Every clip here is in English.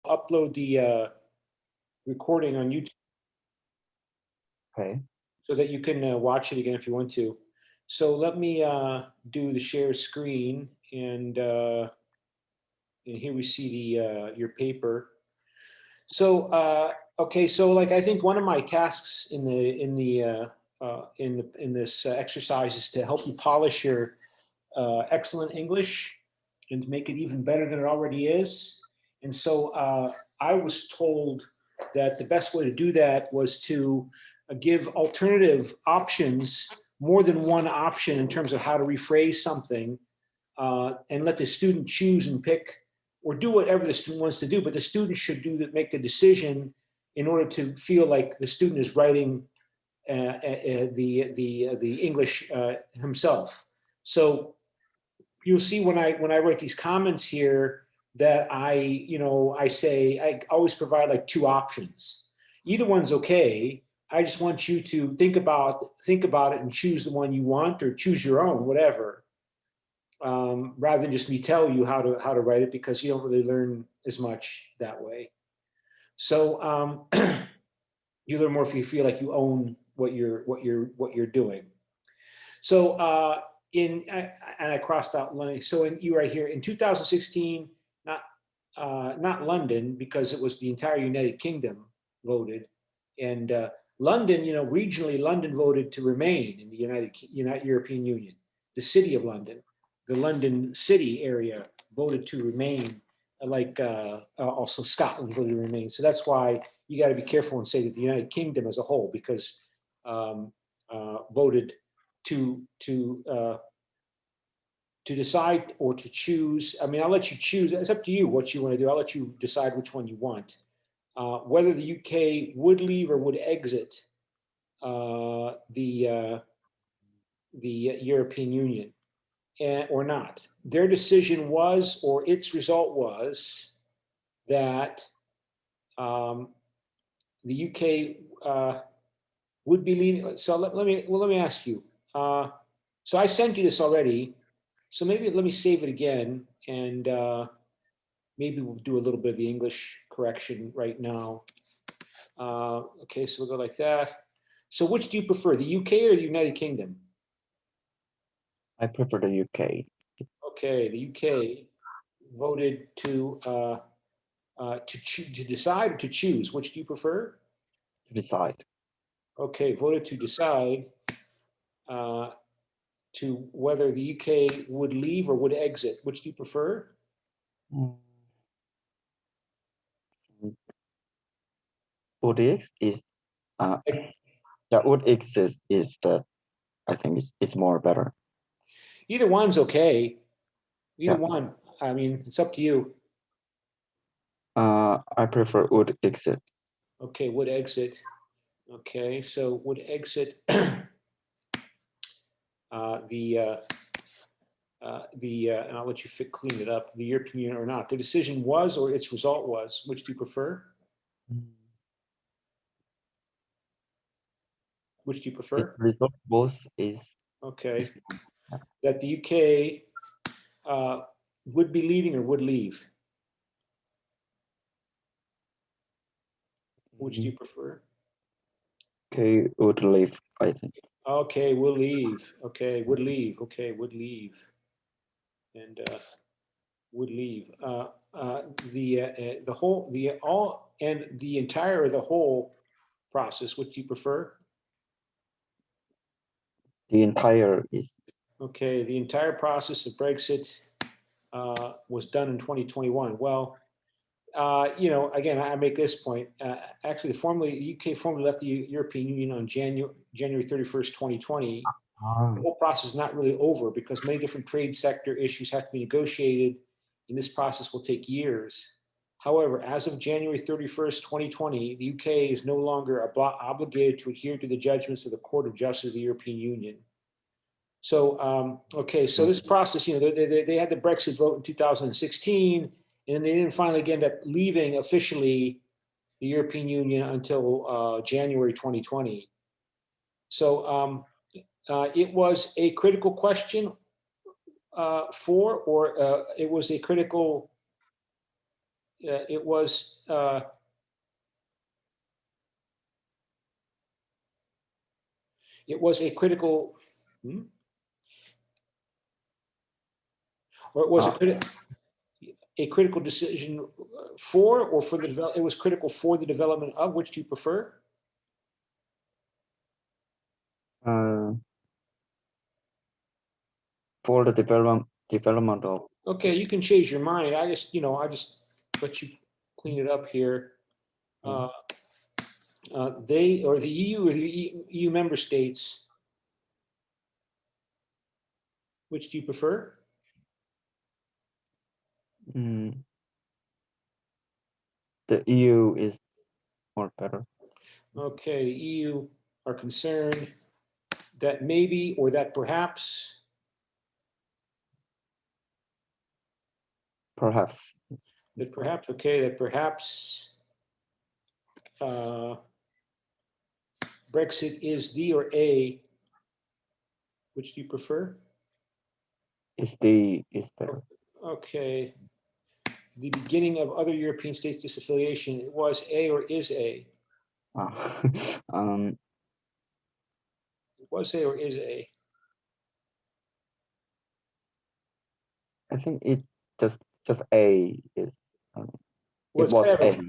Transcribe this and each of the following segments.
upload the recording on YouTube Okay. so that you can watch it again if you want to. So let me do the share screen, and here we see the your paper. So okay, so like I think one of my tasks in this exercise is to help you polish your excellent English and to make it even better than it already is. And so I was told that the best way to do that was to give alternative options, more than one option in terms of how to rephrase something, and let the student choose and pick or do whatever the student wants to do, but the student should make the decision in order to feel like the student is writing the English himself. So you'll see when I write these comments here that I say I always provide like two options. Either one's okay. I just want you to think about it and choose the one you want, or choose your own, whatever. Rather than just me tell you how to write it, because you don't really learn as much that way. So you learn more if you feel like you own what you're doing. So and I crossed out London. So you right here in 2016, not London, because it was the entire United Kingdom voted, and London, regionally, London voted to remain in the United European Union. The city of London, the London city area voted to remain, like also Scotland voted to remain. So that's why you got to be careful and say that the United Kingdom as a whole, because voted to decide or to choose. I mean, I'll let you choose. It's up to you what you want to do. I'll let you decide which one you want. Whether the UK would leave or would exit the European Union or not. Their decision was, or its result was, that the UK would be leaving. So let me ask you. So I sent you this already. So maybe let me save it again, and maybe we'll do a little bit of the English correction right now. Okay, so we'll go like that. So which do you prefer, the UK or the United Kingdom? I prefer the UK. Okay, the UK voted to decide or to choose. Which do you prefer? To decide. Okay, voted to decide to whether the UK would leave or would exit. Which do you prefer? Would is yeah, would exist is the, I think it's more better. Either one's okay. Either one. I mean, it's up to you. I prefer would exit. Okay, would exit. Okay, so would exit and I'll let you clean it up, the European Union or not. The decision was, or its result was. Which do you prefer? Which do you prefer? The result both is okay. That the UK would be leaving or would leave. Which do you prefer? Okay, would leave, I think. Okay, we'll leave. Okay, would leave. Okay, would leave. And would leave. The whole, the entire or the whole process, which do you prefer? The entire is. Okay, the entire process of Brexit was done in 2021. Well, again, I make this point. Actually, the UK formally left the European Union on January 31st, 2020. The whole process is not really over because many different trade sector issues have to be negotiated, and this process will take years. However, as of January 31st, 2020, the UK is no longer obligated to adhere to the judgments of the Court of Justice of the European Union. So, okay, so this process, they had the Brexit vote in 2016, and they didn't finally end up leaving officially the European Union until January 2020. So it was a critical question it was a critical it was a critical, or it was a critical decision for, or for the develop. It was critical for the development of. Which do you prefer? For the development of. Okay, you can change your mind. I just let you clean it up here. They, or the EU, or the EU member states. Which do you prefer? The EU is more better. Okay, the EU are concerned that maybe, or that perhaps. Perhaps. That perhaps, okay, that perhaps Brexit is the, or a. Which do you prefer? Is better. Okay. The beginning of other European states' disaffiliation, it was a, or is a? It was a, or is a? I think it just a is. It was a.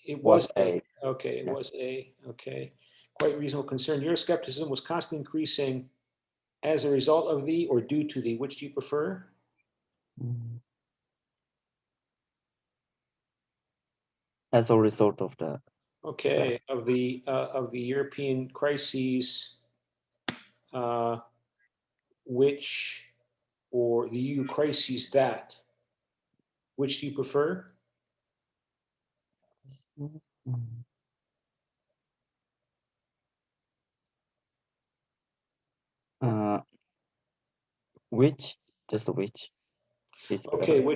It was a. Okay, it was a. Okay. Quite reasonable concern. Euroscepticism was constantly increasing as a result of the, or due to the. Which do you prefer? As a result of that. Okay, of the European crises, which, or the EU crises that. Which do you prefer? Which, just which is okay, better.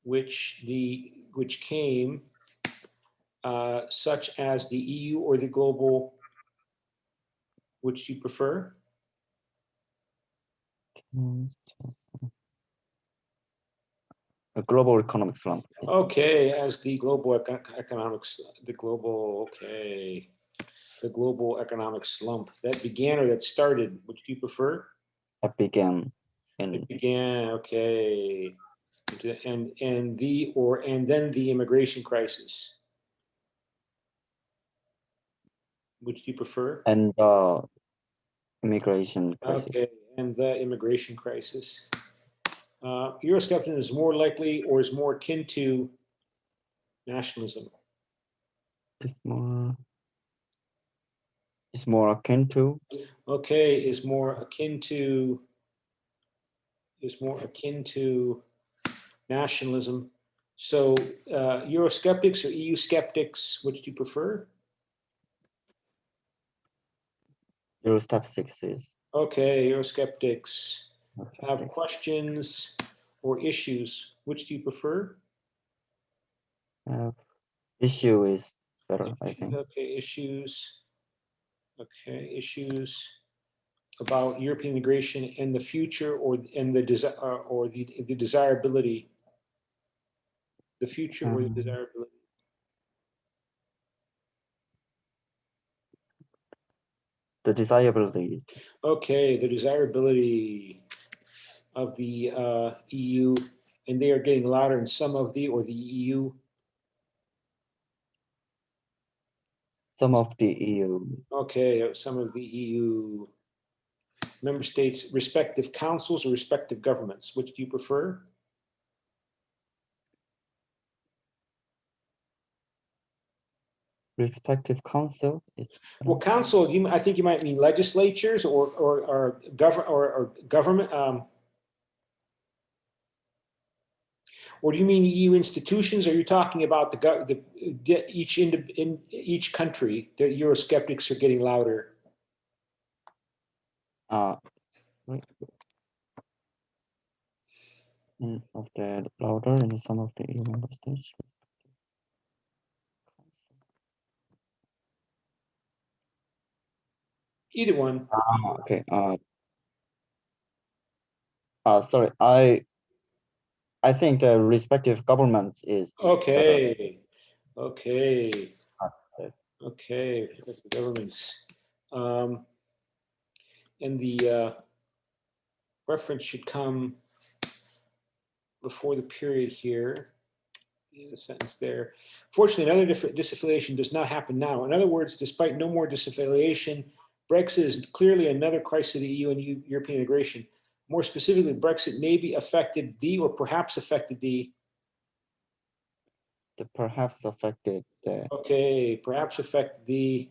which the which came, such as the EU or the global. Which do you prefer? A global economic slump. Okay, as the global economics, the global, okay, the global economic slump that began, or that started. Which do you prefer? That began. It began, okay, and the, or, and then the immigration crisis. Which do you prefer? And immigration crisis. Okay, and the immigration crisis. Euroscepticism is more likely, or is more akin to, nationalism. It's more akin to. Okay, is more akin to. Is more akin to nationalism. So Eurosceptics or EU skeptics, which do you prefer? Eurosceptics is. Okay, Eurosceptics have questions or issues. Which do you prefer? Issue is better, I think. Okay, issues. Okay, issues about European integration and the future, or and the the desirability. The future or the desirability. The desirability. Okay, the desirability of the EU, and they are getting louder in some of the, or the EU. Some of the EU. Okay, some of the EU member states' respective councils or respective governments. Which do you prefer? Respective council. Well, council, I think you might mean legislatures, or government. Or do you mean EU institutions? Or are you talking about in each country, the Eurosceptics are getting louder? Of the louder in some of the EU member states. Either one. Okay. Sorry, I I think the respective governments is Okay, okay, uh, okay, with the governments. And the reference should come before the period here. The sentence there. Fortunately, another disaffiliation does not happen now. In other words, despite no more disaffiliation, Brexit is clearly another crisis of the EU and European integration. More specifically, Brexit may be affected the, or perhaps affected the, perhaps affected the okay, perhaps affect the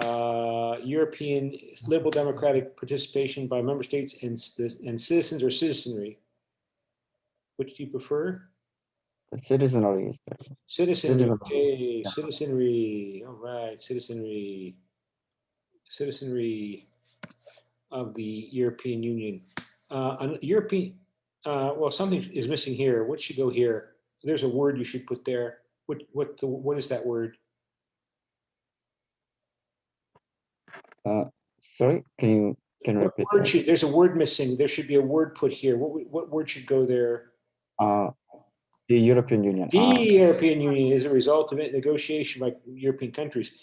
European liberal democratic participation by member states and citizens or citizenry. Which do you prefer? citizenry is better. Citizenry, Citizenry. okay, Yeah. citizenry, all right, citizenry, citizenry of the European Union. Well, something is missing here. What should go here? There's a word you should put there. What is that word? Sorry, can you What repeat word that? should, there's a word missing. There should be a word put here. What word should go there? The European Union. The European Union is a result of negotiation by European countries.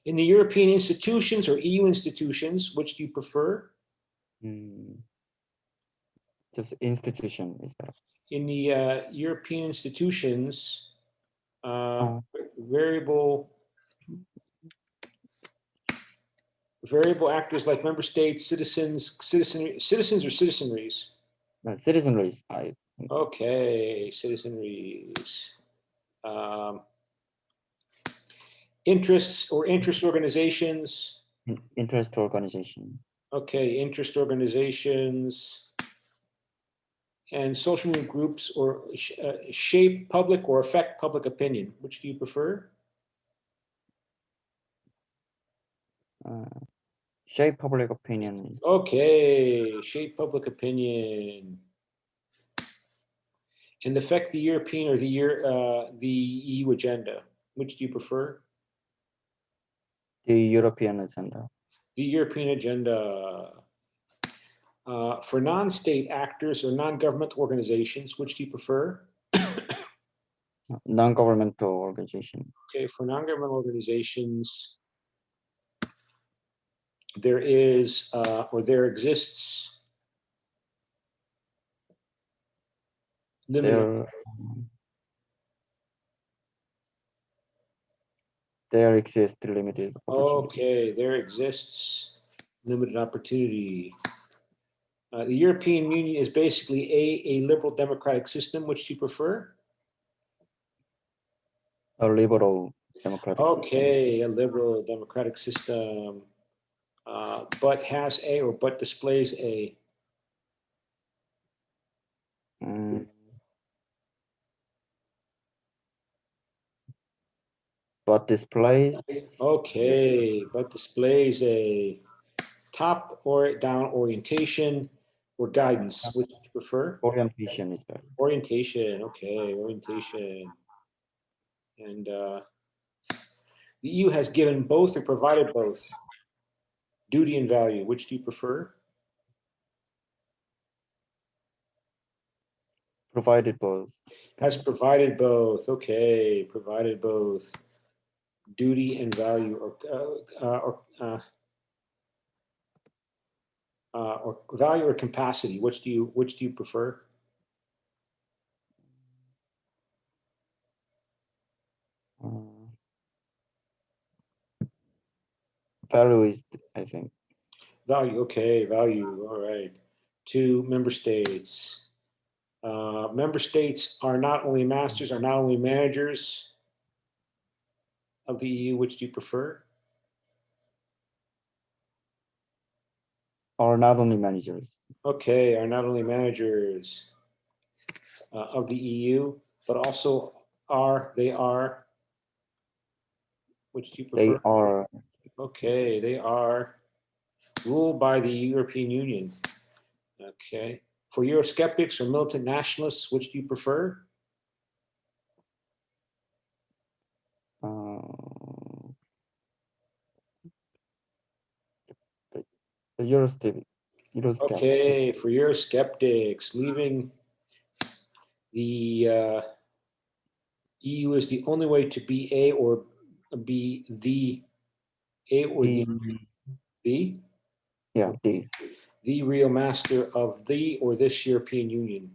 In the European institutions or EU institutions, which do you prefer? Just institution is better. In the European institutions, variable actors like member states, citizens or citizenries. Citizenries. Okay, citizenries. Interests or interest organizations. Interest organization. Okay, interest organizations. And social groups or shape public or affect public opinion. Which do you prefer? Shape public opinion. Okay, shape public opinion. And affect the European or the EU agenda. Which do you prefer? The European agenda. The European agenda. For non-state actors or non-governmental organizations, which do you prefer? Non-governmental organization. Okay, for non-governmental organizations, there is or there exists limited. There exists limited opportunity. Okay, there exists limited opportunity. The European Union is basically a liberal democratic system. Which do you prefer? A liberal democratic Okay, a liberal democratic system, but has a or but displays a. But displays. Okay, but displays a top or down orientation or guidance. Which do you prefer? Orientation is better. Orientation. Okay, orientation. And the EU has given both or provided both. Duty and value. Which do you prefer? Provided both. Has provided both. Okay, provided both. Duty and value, or value or capacity. Which do you prefer? Value is, I think. Value. Okay, value. All right. To member states. Member states are not only masters, are not only managers of the EU. Which do you prefer? Are not only managers. Okay, are not only managers of the EU, but also they are. Which do you prefer? They are. Okay, they are ruled by the European Union. Okay. For Eurosceptics or militant nationalists, which do you prefer? The Eurosceptic. Okay, for Eurosceptics, leaving the EU is the only way to be a or be the a or The the yeah the real master of the or this European Union.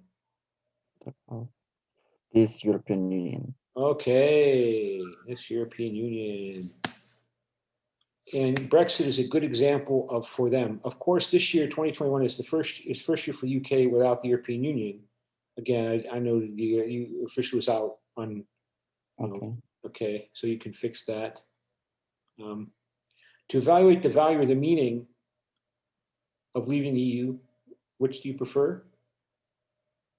this European Union. Okay, this European Union. And Brexit is a good example of for them. Of course, this year, 2021, is first year for the UK without the European Union. Again, I know the EU officially was out on. Okay. Okay, so you can fix that. To evaluate the value or the meaning of leaving the EU, which do you prefer?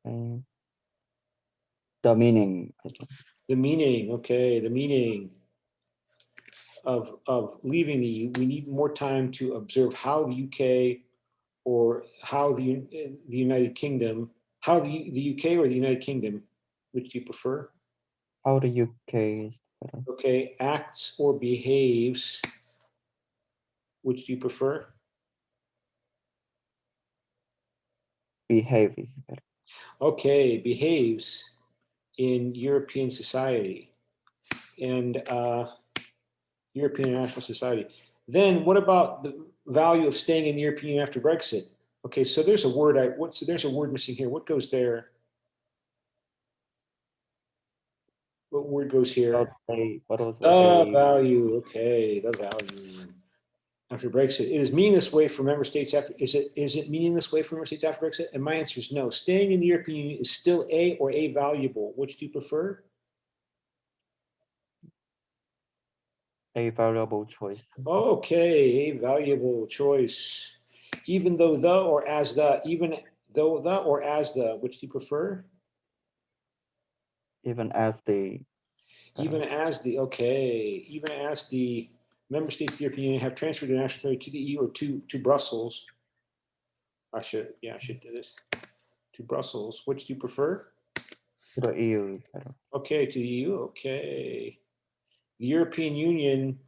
The meaning, I think. The meaning, okay, the meaning of leaving the EU. We need more time to observe how the UK or how the United Kingdom, how the UK or the United Kingdom, which do you prefer? How the UK is better. Okay, acts or behaves, which do you prefer? Behave is better. Okay, behaves in European society and European National Society. Then what about the value of staying in the European Union after Brexit? Okay, so there's a word there's a word missing here. What goes there? What word goes here? What was The value. Okay, the value after Brexit. It is meaningless way for member states after. Is it meaningless way for member states after Brexit? And my answer is no. Staying in the European Union is still a valuable. Which do you prefer? a valuable choice. Okay, a valuable choice. Even though the or as the, even though the or as the, which do you prefer? Even as the Even as the, okay, even as the member states of the European Union have transferred their national authority to the EU or to Brussels. I should do this. To Brussels, which do you prefer? to the EU is better. Okay, to the EU, okay. The European Union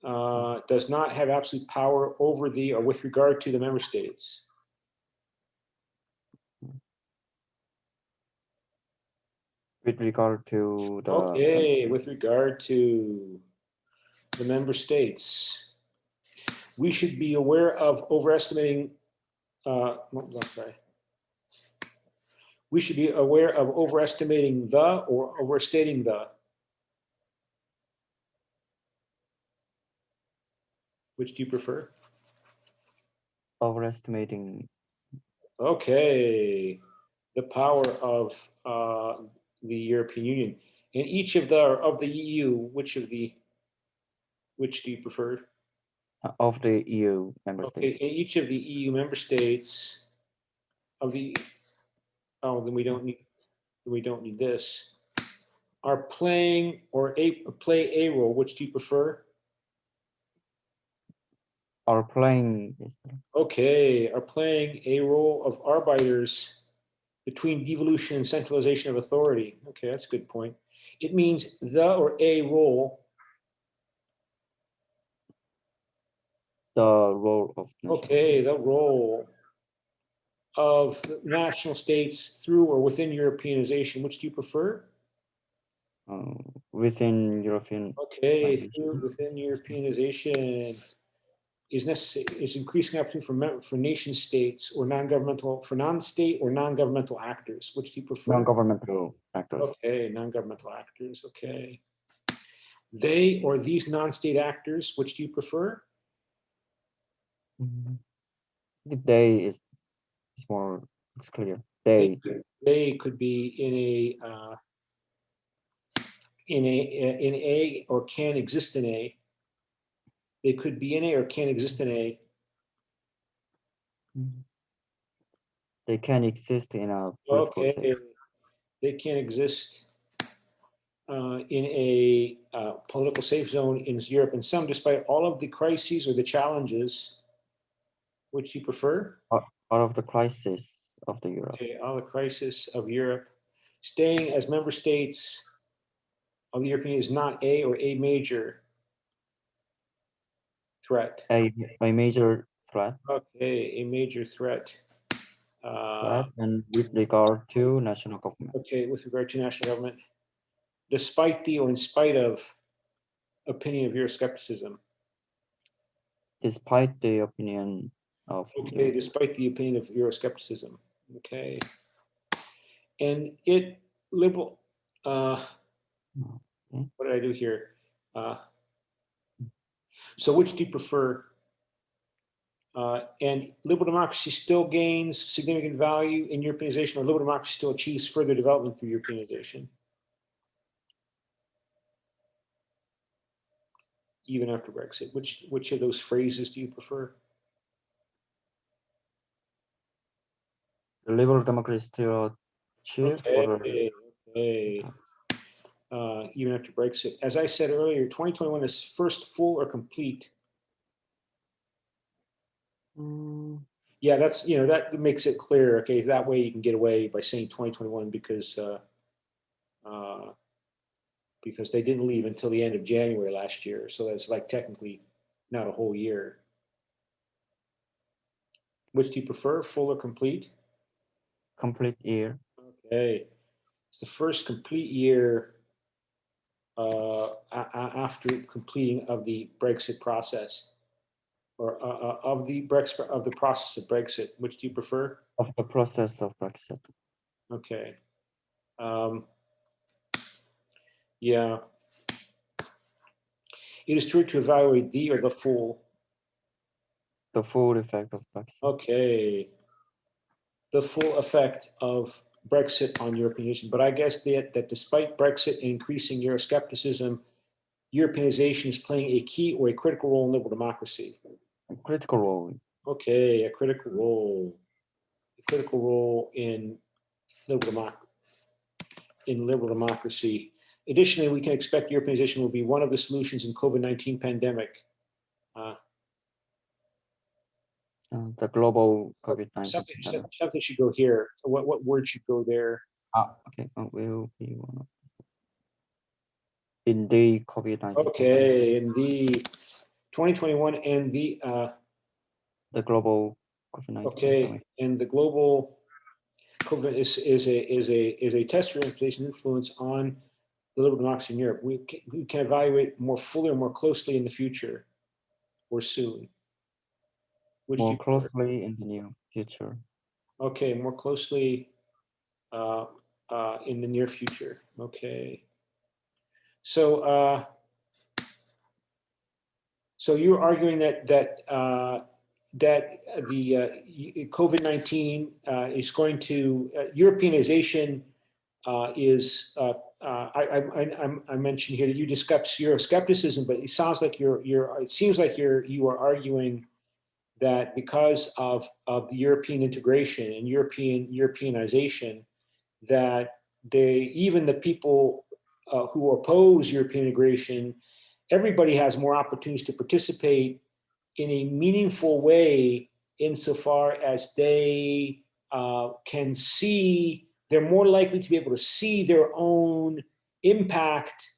does not have absolute power over the or with regard to the member states. With regard to the Okay, with regard to the member states, we should be aware of overestimating. Sorry. We should be aware of overestimating the or overstating the. Which do you prefer? overestimating Okay, the power of the European Union. In each of the EU, which do you prefer? of the EU member Okay, states. in each of the EU member states of the then we don't need this. Are playing or play a role. Which do you prefer? Are playing is better. Okay, are playing a role of arbiters between devolution and centralization of authority. Okay, that's a good point. It means the or a role. The role of Okay, the role of national states through or within Europeanization. Which do you prefer? Within European. Okay, through within Europeanization is increasing opportunity for nation states or non-state or non-governmental actors. Which do you prefer? Non-governmental actors. Okay, non-governmental actors. Okay. They or these non-state actors, which do you prefer? The day is more, it's clear. They could be in a or can exist in a. They could be in a or can exist in a. They can exist in a political Okay, they can exist in a political safe zone in Europe, and some, despite all of the crises or the challenges. Which you prefer? out of the crisis of the Europe. Okay, all the crisis of Europe, staying as member states of the European Union is not a or a major threat. A major threat. Okay, a major threat. Right. And with regard to national government, Okay, with regard to national government, despite the or in spite of opinion of Euroscepticism. despite the opinion of Okay, despite the opinion of Euroscepticism. Okay. And it liberal, okay. what did I do here? So which do you prefer? And liberal democracy still gains significant value in Europeanization, or liberal democracy still achieves further development through Europeanization, even after Brexit? Which of those phrases do you prefer? The liberal democracy still achieve further. Okay. Even after Brexit. As I said earlier, 2021 is first full or complete. Yeah, that's, that makes it clear. Okay, that way you can get away by saying 2021 because they didn't leave until the end of January last year. So that's like technically not a whole year. Which do you prefer, full or complete? Complete year. Okay, it's the first complete year after completing of the Brexit process, or of the process of Brexit. Which do you prefer? Of the process of Brexit. Okay. Yeah. It is true to evaluate the or the full. The full effect of Brexit. Okay. The full effect of Brexit on European Union. But I guess that despite Brexit and increasing Euroscepticism, Europeanization is playing a key or a critical role in liberal democracy. A critical role. Okay, a critical role. A critical role in liberal democracy. Additionally, we can expect Europeanization will be one of the solutions in COVID-19 pandemic. The global COVID-19. Something should go here. What word should go there? Okay, will be one of in the COVID-19. Okay, in the 2021 and the global COVID-19. okay, and the global COVID is a test for influence on the liberal democracy in Europe. We can evaluate more fully or more closely in the future or soon. More closely in the near future. Okay, more closely in the near future. Okay. So so you're arguing that the COVID-19 is going to Europeanization is I mentioned here that you discuss Euroscepticism, but it sounds like it seems like you are arguing that because of the European integration and Europeanization, that even the people who oppose European integration, everybody has more opportunities to participate in a meaningful way insofar as they can see, they're more likely to be able to see their own impact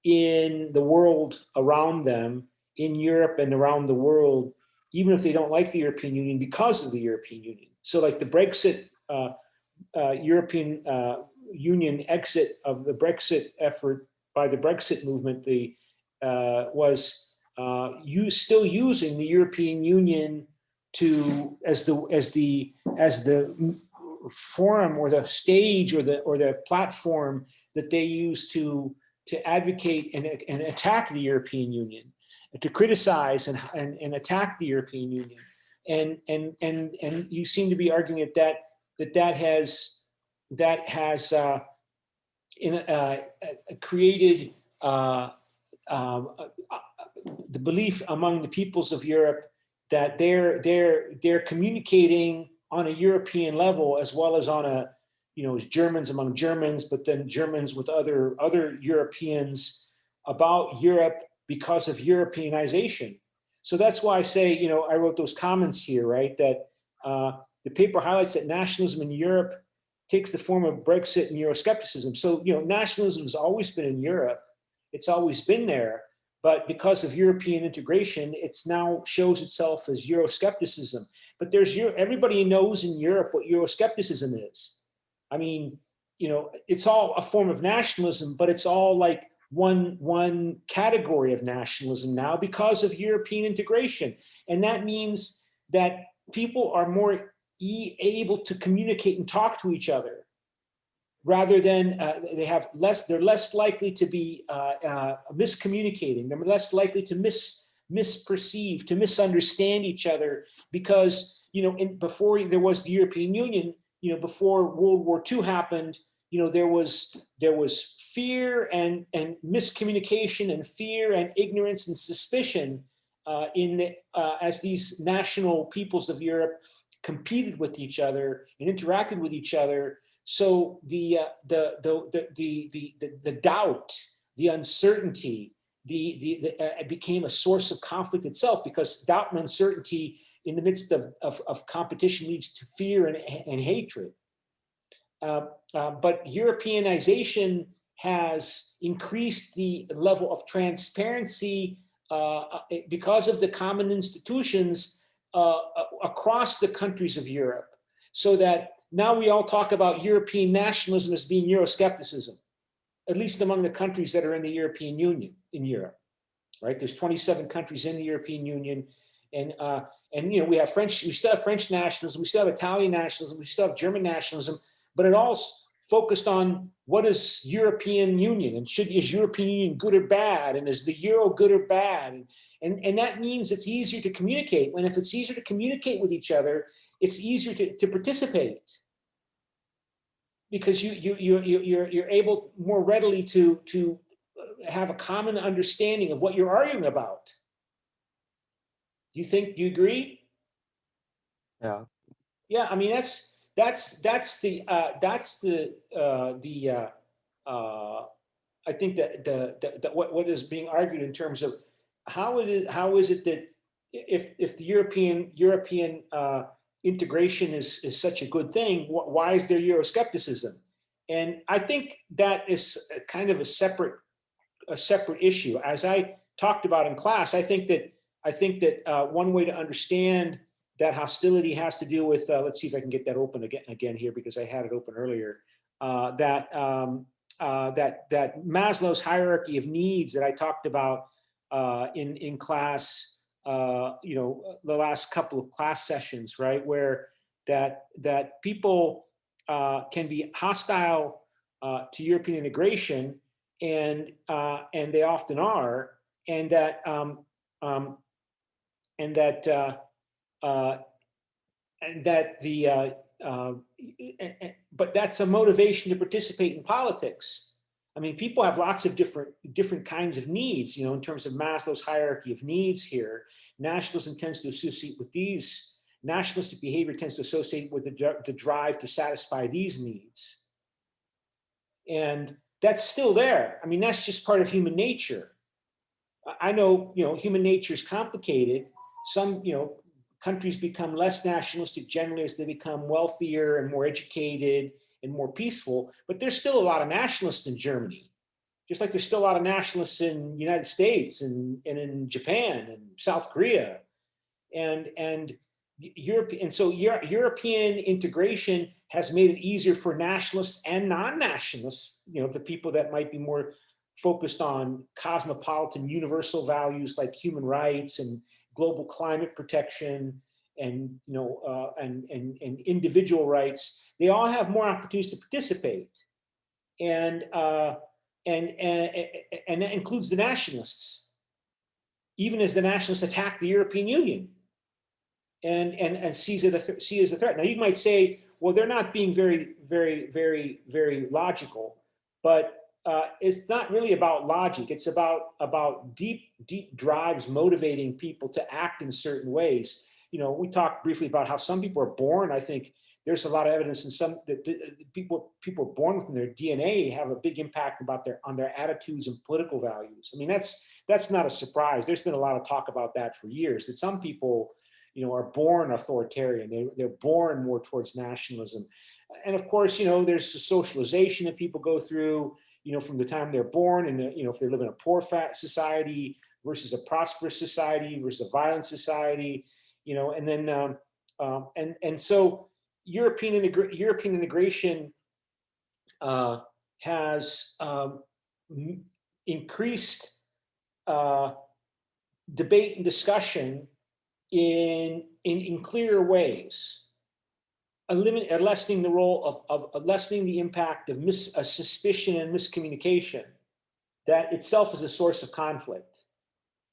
in the world around them, in Europe and around the world, even if they don't like the European Union because of the European Union. So like the Brexit, European Union exit of the Brexit effort by the Brexit movement, was still using the European Union as the forum or the stage or the platform that they use to advocate and attack the European Union, to criticize and attack the European Union, and you seem to be arguing that has created the belief among the peoples of Europe that they're communicating on a European level as well as on a, as Germans among Germans, but then Germans with other Europeans about Europe because of Europeanization. So that's why I say, I wrote those comments here, right? That the paper highlights that nationalism in Europe takes the form of Brexit and Euroscepticism. So, nationalism has always been in Europe. It's always been there. but because of European integration, it's now shows itself as Euroscepticism. But everybody knows in Europe what Euroscepticism is. I mean, you know, it's all a form of nationalism, but it's all like one category of nationalism now because of European integration. And that means that people are more able to communicate and talk to each other, rather than they're less likely to be miscommunicating. They're less likely to misperceive, to misunderstand each other, because, you know, before there was the European Union, you know, before World War II happened, you know, there was fear and miscommunication and fear and ignorance and suspicion as these national peoples of Europe competed with each other and interacted with each other. So the doubt, the uncertainty, it became a source of conflict itself, because doubt and uncertainty in the midst of competition leads to fear and hatred. But Europeanization has increased the level of transparency because of the common institutions across the countries of Europe, so that now we all talk about European nationalism as being Euroscepticism, at least among the countries that are in the European Union, in Europe, right? There's 27 countries in the European Union. And you know, we still have French nationalism, we still have Italian nationalism, we still have German nationalism, but it all focused on what is European Union, and is European Union good or bad, and is the Euro good or bad? And that means it's easier to communicate. When if it's easier to communicate with each other, it's easier to participate, because you're able more readily to have a common understanding of what you're arguing about. Do you agree? Yeah. Yeah, I mean, I think that what is being argued in terms of how is it that if the European integration is such a good thing, why is there Euroscepticism? And I think that is kind of a separate issue. As I talked about in class, I think that one way to understand that hostility has to do with, let's see if I can get that open again here, because I had it open earlier, that Maslow's hierarchy of needs that I talked about in class, you know, the last couple of class sessions, right, where that people can be hostile to European integration, and they often are, and that but that's a motivation to participate in politics. I mean, people have lots of different kinds of needs, you know, in terms of Maslow's hierarchy of needs here. Nationalism tends to associate with these. Nationalistic behavior tends to associate with the drive to satisfy these needs. And that's still there. I mean, that's just part of human nature. I know, you know, human nature is complicated. Some, you know, countries become less nationalistic generally as they become wealthier and more educated and more peaceful, but there's still a lot of nationalists in Germany, just like there's still a lot of nationalists in the United States and in Japan and South Korea. And Europe, and so European integration has made it easier for nationalists and non-nationalists, you know, the people that might be more focused on cosmopolitan universal values like human rights and global climate protection and, you know, and individual rights. They all have more opportunities to participate, and that includes the nationalists, even as the nationalists attack the European Union and see it as a threat. Now you might say, well, they're not being very logical, but it's not really about logic. It's about deep drives motivating people to act in certain ways. You know, we talked briefly about how some people are born. I think there's a lot of evidence in some that people are born within their DNA have a big impact on their attitudes and political values. I mean, that's not a surprise. There's been a lot of talk about that for years, that some people, you know, are born authoritarian. They're born more towards nationalism. And of course, you know, there's a socialization that people go through, you know, from the time they're born, and, you know, if they live in a poor society versus a prosperous society versus a violent society, you know, and then and so European integration has increased debate and discussion in clearer ways, lessening the role of lessening the impact of suspicion and miscommunication that itself is a source of conflict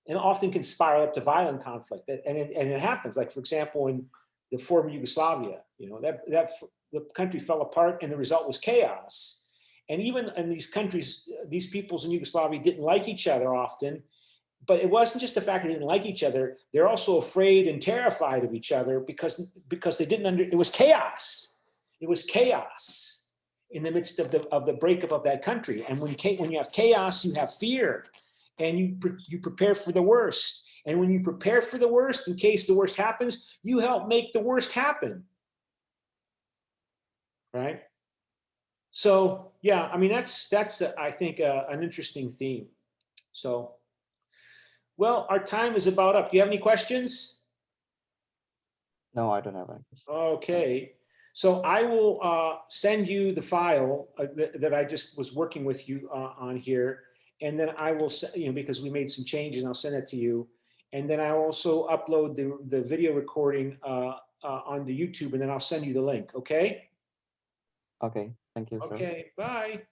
and often can spiral up to violent conflict. And it happens, like, for example, in the former Yugoslavia, you know, the country fell apart and the result was chaos. And even in these countries, these peoples in Yugoslavia didn't like each other often, but it wasn't just the fact they didn't like each other. They're also afraid and terrified of each other because they didn't it was chaos. It was chaos in the midst of the breakup of that country. And when you have chaos, you have fear, and you prepare for the worst. And when you prepare for the worst, in case the worst happens, you help make the worst happen, right? So yeah, I mean, that's I think an interesting theme. So, well, our time is about up. Do you have any questions? No, I don't have any. Okay, so I will send you the file that I just was working with you on here, and then I will, you know, because we made some changes, and I'll send it to you, and then I also upload the video recording on the YouTube, and then I'll send you the link. Okay. Okay, thank you, sir. Okay. Bye.